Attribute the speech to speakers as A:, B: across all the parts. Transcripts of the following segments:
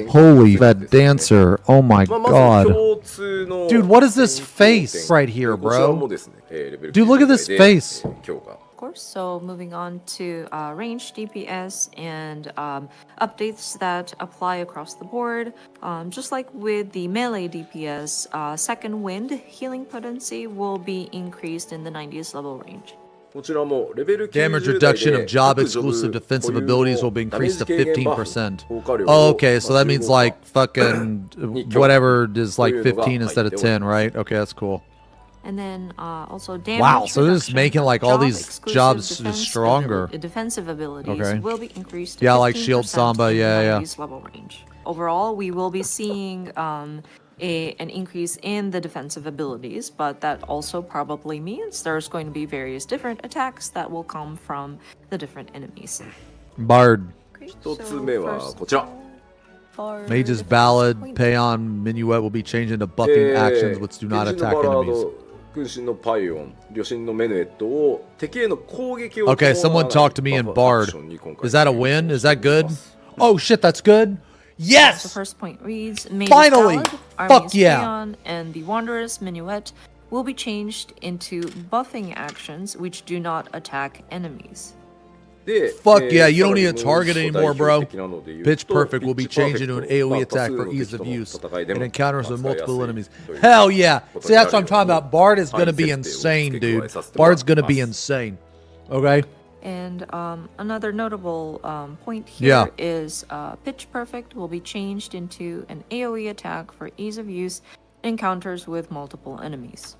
A: Holy that dancer. Oh my god. Dude, what is this face right here, bro? Dude, look at this face.
B: So moving on to range DPS and updates that apply across the board. Just like with the melee DPS, second wind healing potency will be increased in the 90th level range.
A: Damage reduction of job exclusive defensive abilities will be increased to 15%. Oh, okay, so that means like fucking whatever is like 15 instead of 10, right? Okay, that's cool.
B: And then also damage.
A: Wow, so this is making like all these jobs just stronger.
B: Defensive abilities will be increased to
A: yeah, like Shield Samba, yeah.
B: Level range. Overall, we will be seeing an increase in the defensive abilities, but that also probably means there's going to be various different attacks that will come from the different enemies.
A: Bard.
B: Okay,
A: Mage's Ballad, Paeon, Minuet will be changed into buffing actions which do not attack enemies. Okay, someone talk to me in Bard. Is that a win? Is that good? Oh shit, that's good. Yes!
B: The first point reads, Mage's
A: Finally!
B: Ballad,
A: Fuck yeah!
B: Paeon, and the Wanderer's Minuet will be changed into buffing actions which do not attack enemies.
A: Fuck yeah, you don't need a target anymore, bro. Pitch Perfect will be changed into an AoE attack for ease of use and encounters with multiple enemies. Hell yeah! See, that's what I'm talking about. Bard is going to be insane, dude. Bard's going to be insane. Okay?
B: And another notable point here is Pitch Perfect will be changed into an AoE attack for ease of use encounters with multiple enemies.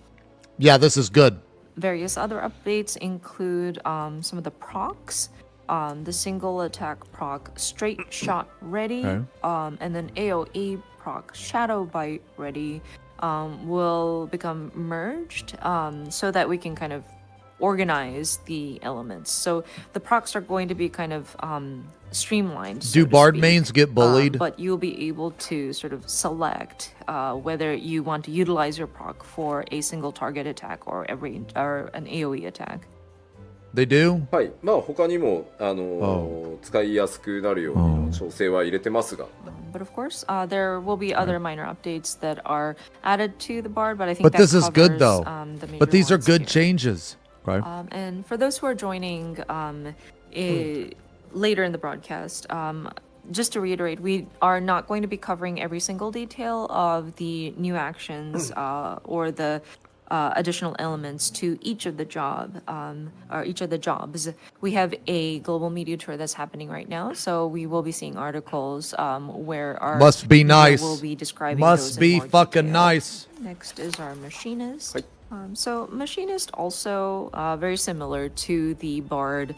A: Yeah, this is good.
B: Various other updates include some of the procs, the single attack proc Straight Shot Ready, and then AoE proc Shadow Bite Ready will become merged so that we can kind of organize the elements. So the procs are going to be kind of streamlined.
A: Do Bard mains get bullied?
B: But you'll be able to sort of select whether you want to utilize your proc for a single target attack or an AoE attack.
A: They do?
B: But of course, there will be other minor updates that are added to the Bard, but I think
A: this is good though. But these are good changes. Right.
B: And for those who are joining later in the broadcast, just to reiterate, we are not going to be covering every single detail of the new actions or the additional elements to each of the jobs. We have a global media tour that's happening right now, so we will be seeing articles where our
A: must be nice.
B: Will be describing
A: must
B: those
A: be
B: in more
A: fucking
B: detail.
A: nice.
B: Next is our machinist. So Machinist also very similar to the Bard.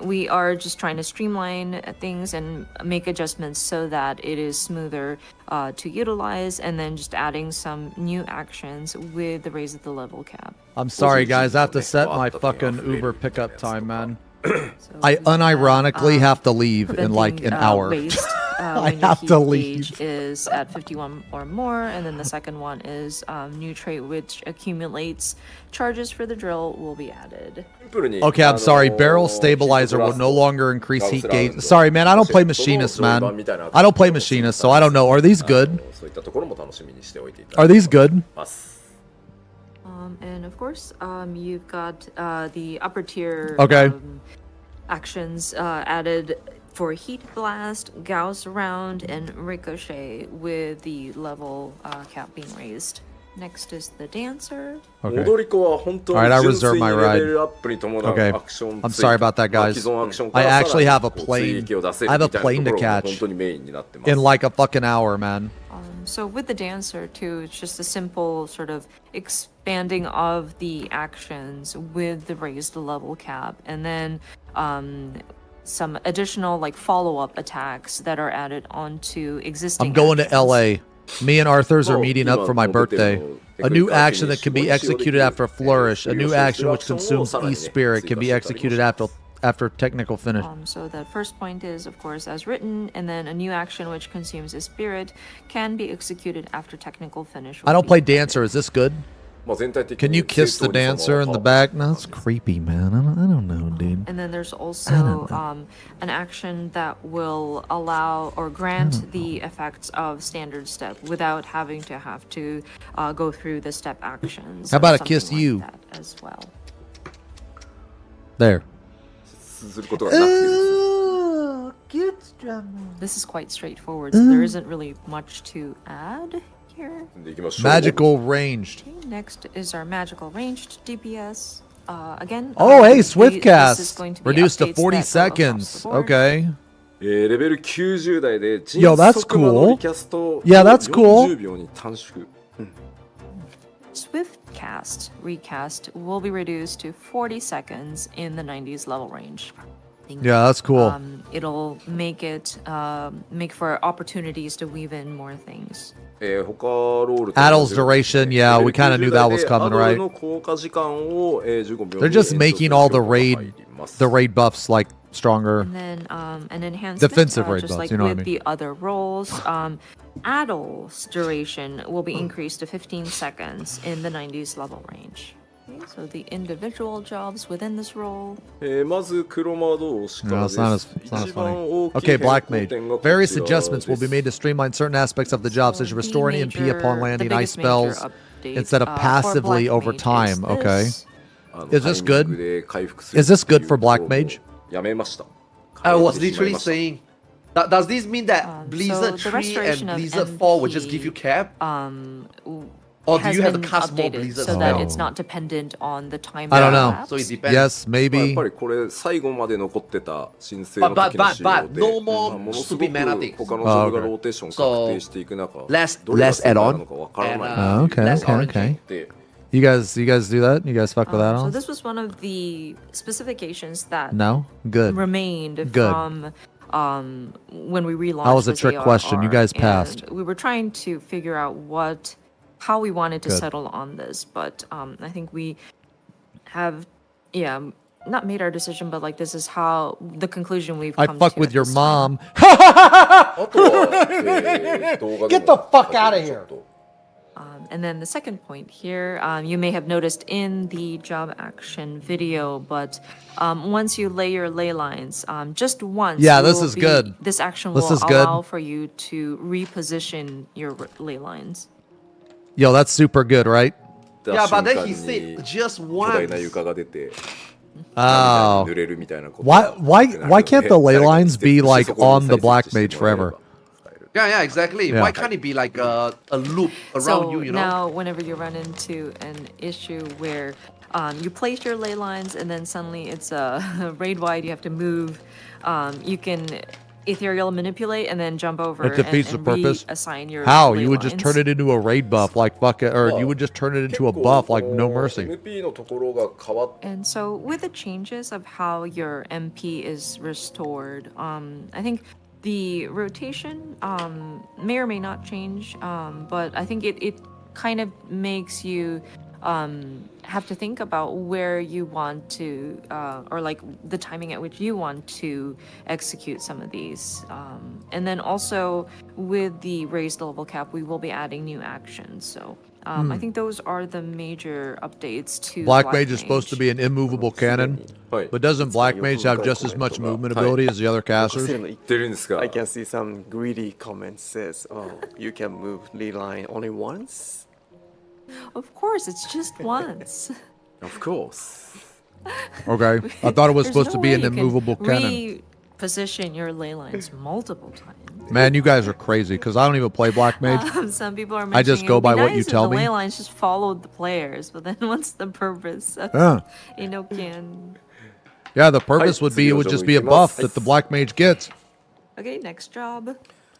B: We are just trying to streamline things and make adjustments so that it is smoother to utilize, and then just adding some new actions with the raise of the level cap.
A: I'm sorry guys, I have to set my fucking Uber pickup time, man. I unironically have to leave in like an hour.
B: I have to leave. Is at 51 or more, and then the second one is new trait which accumulates charges for the drill will be added.
A: Okay, I'm sorry. Barrel stabilizer will no longer increase heat gauge. Sorry, man. I don't play machinist, man. I don't play machinist, so I don't know. Are these good? Are these good?
B: And of course, you've got the upper tier actions added for Heat Blast, Gauss Round, and Ricochet with the level cap being raised. Next is the Dancer.
A: Okay. Alright, I reserve my ride. Okay. I'm sorry about that, guys. I actually have a plane. I have a plane to catch in like a fucking hour, man.
B: So with the Dancer too, it's just a simple sort of expanding of the actions with the raised level cap, and then some additional like follow-up attacks that are added onto existing.
A: I'm going to LA. Me and Arthur's are meeting up for my birthday. A new action that can be executed after a flourish. A new action which consumes E-Spirit can be executed after technical finish.
B: So the first point is, of course, as written, and then a new action which consumes a spirit can be executed after technical finish.
A: I don't play Dancer. Is this good? Can you kiss the dancer in the back? No, that's creepy, man. I don't know, dude.
B: And then there's also an action that will allow or grant the effects of standard step without having to go through the step actions.
A: How
B: or
A: about a
B: something
A: kiss
B: like
A: you?
B: that as well.
A: There.
B: This is quite straightforward, so there isn't really much to add here.
A: Magical ranged.
B: Okay, next is our magical ranged DPS. Again.
A: Oh, hey,
B: this
A: Swift
B: is
A: cast.
B: going to be
A: Reduced to
B: updates
A: 40
B: that go across the
A: seconds.
B: board.
A: Okay.
C: Yo,
A: that's cool. Yeah, that's cool.
B: Swift cast recast will be reduced to 40 seconds in the 90s level range.
A: Yeah, that's cool.
B: It'll make it make for opportunities to weave in more things.
A: Addle's duration, yeah, we kind of knew that was coming, right? They're just making all the raid buffs like stronger.
B: And then an enhancement,
A: Defensive raid
B: just
A: buffs,
B: like
A: you know what I
B: with
A: mean?
B: the other roles. Addle's duration will be increased to 15 seconds in the 90s level range. Okay, so the individual jobs within this role.
A: No, it's not as funny. Okay, Black Mage. Various adjustments will be made to streamline certain aspects of the job, such as
B: the
A: restoring MP upon
B: major-
A: landing
B: the
A: ice
B: biggest major
A: spells
B: update,
A: instead of
B: for
A: passively
B: Black
A: over
B: Mage is
A: time. Okay.
B: this.
A: Is this good? Is this good for Black Mage?
C: I was literally saying, does this mean that Blizzard
B: so the
C: 3
B: restoration
C: and
B: of
C: Blizzard 4 will just
B: MP,
C: give you cap? Or do
B: has
C: you have to
B: been
C: cast more
B: updated
C: Blizzard
B: so that
C: spell?
B: it's not dependent on the time.
A: I don't know.
B: lapse.
C: So it depends.
A: Yes, maybe.
C: But no more stupid manatics. So less add-on.
A: Okay. You guys do that? You guys fuck with that
B: So
A: on?
B: this was one of the specifications that
A: No? Good.
B: remained
A: Good.
B: from when we relaunched.
A: That was a
B: with
A: trick question. You guys
B: ARR,
A: passed.
B: and we were trying to figure out how we wanted to
A: Good.
B: settle on this, but I think we have, not made our decision, but like this is how the conclusion we've
A: I
B: come
A: fuck
B: to
A: with
B: at
A: your
B: this time.
A: mom. Get the fuck out of here.
B: And then the second point here, you may have noticed in the job action video, but once you lay your ley lines, just once.
A: Yeah,
B: you
A: this
B: will
A: is good.
B: This action
A: This
B: will
A: is good.
B: allow for you to reposition your ley lines.
A: Yo, that's super good, right?
C: Yeah, but then he said just once.
A: Oh. Why can't the ley lines be like on the Black Mage forever?
C: Yeah, exactly.
A: Yeah.
C: Why can't it be like a loop around you, you know?
B: Now, whenever you run into an issue where you place your ley lines and then suddenly it's a raid wide, you have to move, you can ethereal manipulate and then jump over
A: It defeats
B: and
A: the purpose.
B: reassign your
A: How?
B: ley
A: You would just
B: lines.
A: turn it into a raid buff like fuck it, or you would just turn it into a buff like no mercy.
B: And so with the changes of how your MP is restored, I think the rotation may or may not change, but I think it kind of makes you have to think about where you want to, or like the timing at which you want to execute some of these. And then also with the raised level cap, we will be adding new actions. So I think those are the major updates to
A: Black Mage is supposed to be an immovable cannon, but doesn't Black Mage have just as much movement ability as the other casters?
D: I can see some greedy comments says, oh, you can move ley line only once?
B: Of course, it's just once.
D: Of course.
A: Okay, I thought it was
B: There's
A: supposed to
B: no
A: be
B: way
A: an
B: you can
A: immovable cannon.
B: Reposition your ley lines multiple times.
A: Man, you guys are crazy because I don't even play Black Mage.
B: Some people are
A: I just
B: mentioning
A: go
B: it would be
A: by what
B: nice
A: you
B: if
A: tell
B: the
A: me.
B: ley lines just followed the players, but then what's the purpose?
A: Yeah.
B: Enochian.
A: Yeah, the purpose would be it would just be a buff that the Black Mage gets.
B: Okay, next job.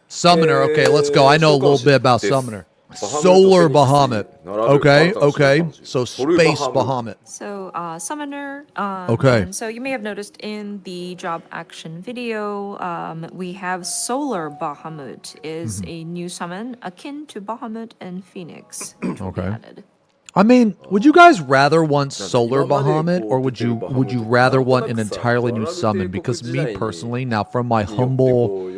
A: Summoner, okay, let's go. I know a little bit about Summoner. Solar Bahamut. Okay. So Space Bahamut.
B: So, Summoner.
A: Okay.
B: And so you may have noticed in the job action video, we have Solar Bahamut is a new summon akin to Bahamut and Phoenix. Which will be
A: Okay.
B: added.
A: I mean, would you guys rather want Solar Bahamut, or would you rather want an entirely new summon? Because me personally, now from my humble,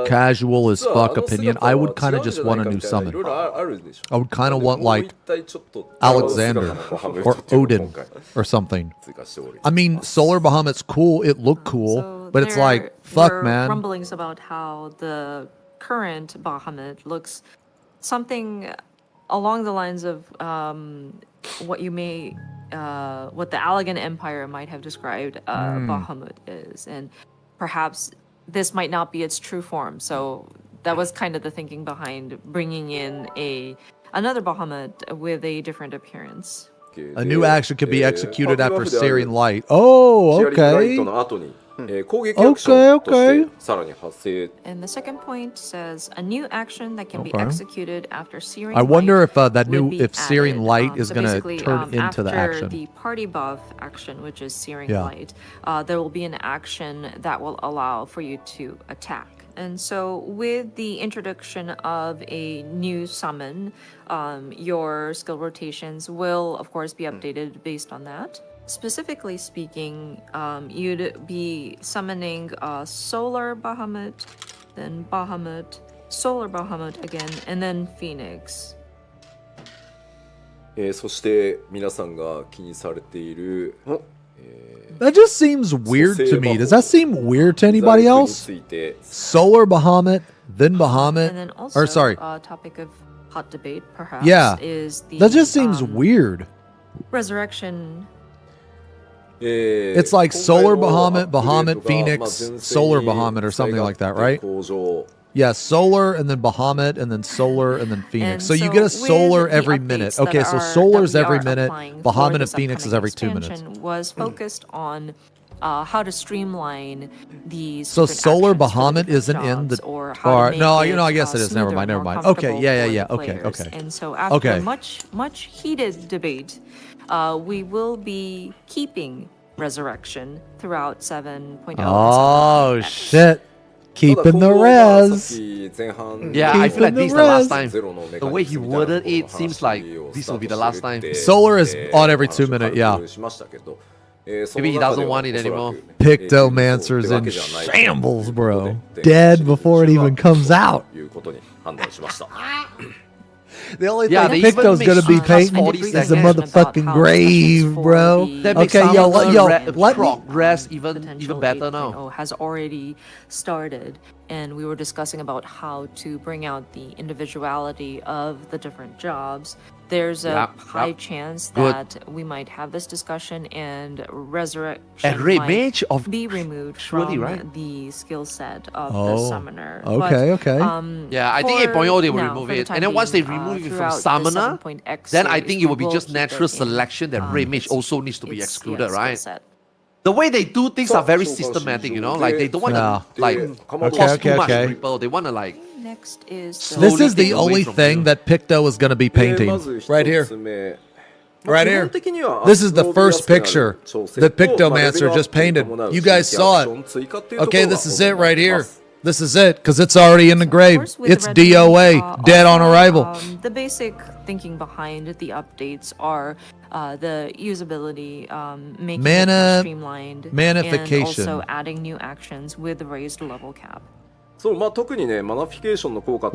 A: casual as fuck opinion, I would kind of just want a new summon. I would kind of want like Alexander or Odin or something. I mean, Solar Bahamut's cool. It looked cool,
B: So
A: but it's
B: there
A: like, fuck,
B: were
A: man.
B: rumblings about how the current Bahamut looks something along the lines of what you may, what the Allegan Empire might have described Bahamut is, and perhaps this might not be its true form. So that was kind of the thinking behind bringing in another Bahamut with a different appearance.
A: A new action could be executed after Syrian Light. Oh, okay. Okay.
B: And the second point says a new action that can be
A: Okay.
B: executed after Searing
A: I wonder
B: Light
A: if that
B: would
A: new
B: be
A: Syrian
B: added.
A: Light is
B: So
A: gonna
B: basically,
A: turn into the
B: after
A: action.
B: the party buff action, which is Searing
A: Yeah.
B: Light, there will be an action that will allow for you to attack. And so, with the introduction of a new summon, your skill rotations will, of course, be updated based on that. Specifically speaking, you'd be summoning Solar Bahamut, then Bahamut, Solar Bahamut again, and then Phoenix.
E: そして皆さんが気にされている
A: That just seems weird to me. Does that seem weird to anybody
E: 在庫に
A: else?
E: ついて
A: Solar Bahamut, then Bahamut,
B: And then also,
A: or sorry,
B: a topic of hot debate, perhaps,
A: Yeah.
B: is the
A: that just seems weird.
B: resurrection.
A: It's like Solar Bahamut, Bahamut, Phoenix, Solar Bahamut, or something like that, right? Yeah, Solar, and then Bahamut, and then Solar, and then Phoenix.
B: And
A: So you get a
B: with
A: Solar
B: the
A: every
B: updates
A: minute.
B: that
A: Okay, so
B: are-
A: Solar's
B: that we
A: every
B: are
A: minute,
B: applying for
A: Bahamut and
B: this
A: Phoenix is
B: upcoming
A: every 2 minutes.
B: expansion was focused on how to streamline these.
A: So
B: different
A: Solar
B: actions for
A: Bahamut
B: different
A: isn't in
B: jobs,
A: the-
B: or how
A: or-
B: to make
A: no,
B: it,
A: you know, I guess it is. Never
B: smoother,
A: mind, never
B: more
A: mind. Okay,
B: comfortable
A: yeah,
B: for the
A: okay,
B: players.
A: okay.
B: And so after
A: Okay.
B: much heated debate, we will be keeping Resurrection throughout 7.0. and
A: Oh,
B: 7.X.
A: shit. Keeping the res.
C: Yeah, I feel like
A: Keeping
C: this is
A: the
C: the last
A: res.
C: time. The way he worded it seems like this will be the last time.
A: Solar is on every 2 minute, yeah.
C: Maybe he doesn't want it anymore.
A: Pictomancer's in shambles, bro. Dead before it even comes out. The only
C: Yeah,
A: thing
C: they
A: Picto's
C: even
A: gonna be
C: make
A: painting
C: plus 40
A: is the
C: seconds
A: motherfucking
B: about how
A: grave,
B: discussions
A: bro.
B: for the-
C: That makes
A: Okay, yo, let me.
C: progress even
B: Potential
C: better
B: 8.0
C: now.
B: has already started, and we were discussing about how to bring out the individuality of the different jobs. There's a
C: Yep,
B: high
C: yep.
B: chance
C: Good.
B: that we might have this discussion, and resurrection
C: And Ray
B: might
C: Mage of
B: be removed
C: surely,
B: from
C: right?
B: the skill set of the
A: Oh,
B: summoner.
A: okay, okay.
C: Yeah, I think 8.0 they will remove it. And then once they remove it from Summoner, then I think it will be just natural selection that Ray Mage also needs to be excluded, right? The way they do things are very systematic, you know, like they don't want
A: Yeah.
C: to like
A: Okay,
C: cost
A: okay,
C: too much
A: okay.
C: people. They want to like
B: Next is
C: Slowly
A: This is
C: take
A: the
C: away
A: only
C: from
A: thing
C: you.
A: that Picto is gonna be painting. Right here. Right here. This is the first picture that Pictomancer just painted. You guys saw it. Okay, this is it right here. This is it, because it's already in the grave. It's DOA, dead on arrival.
B: The basic thinking behind the updates are the usability, making it
A: Mana-
B: more streamlined,
A: manification.
B: and also adding new actions with the raised level cap.
E: Will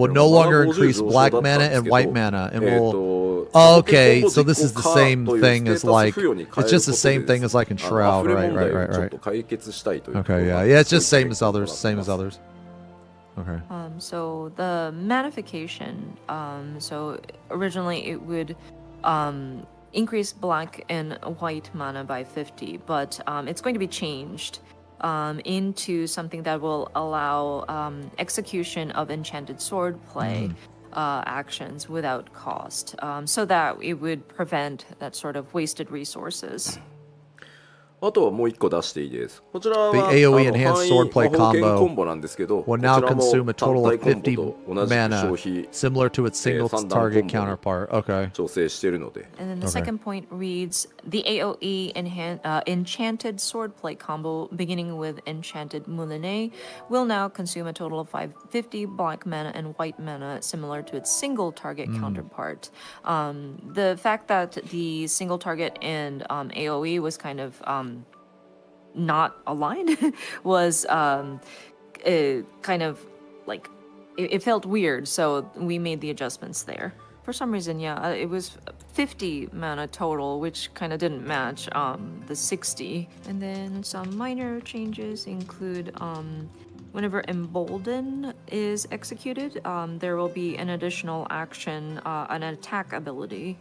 A: no longer increase black mana and white mana, and will. Oh, okay, so this is the same thing as like. It's just the same thing as like in Shroud, right? Okay, yeah, it's just same as others. Same as others. Okay.
B: So the manification, so originally it would increase black and white mana by 50, but it's going to be changed into something that will allow execution of enchanted sword play actions without cost, so that it would prevent that sort of wasted resources.
E: あとはもう一個出していいです。こちらは
A: The AoE
E: 範囲
A: enhanced swordplay
E: 魔法剣
A: combo
E: コンボなんですけど、
A: will
E: こち
A: now
E: らも
A: consume a
E: 単
A: total
E: 体
A: of
E: コンボ
A: 50
E: と同じく
A: mana,
E: 消費
A: similar to its single
E: 三段
A: target
E: コンボに
A: counterpart. Okay.
E: 調整しているので。
B: And then the
A: Okay.
B: second point reads the AoE enchanted swordplay combo beginning with enchanted moulinet will now consume a total of 550 black mana and white mana, similar to its single target counterpart. The fact that the single target and AoE was kind of not aligned was kind of like it felt weird, so we made the adjustments there. For some reason, yeah, it was 50 mana total, which kind of didn't match the 60. And then some minor changes include whenever Embolden is executed, there will be an additional action, an attack ability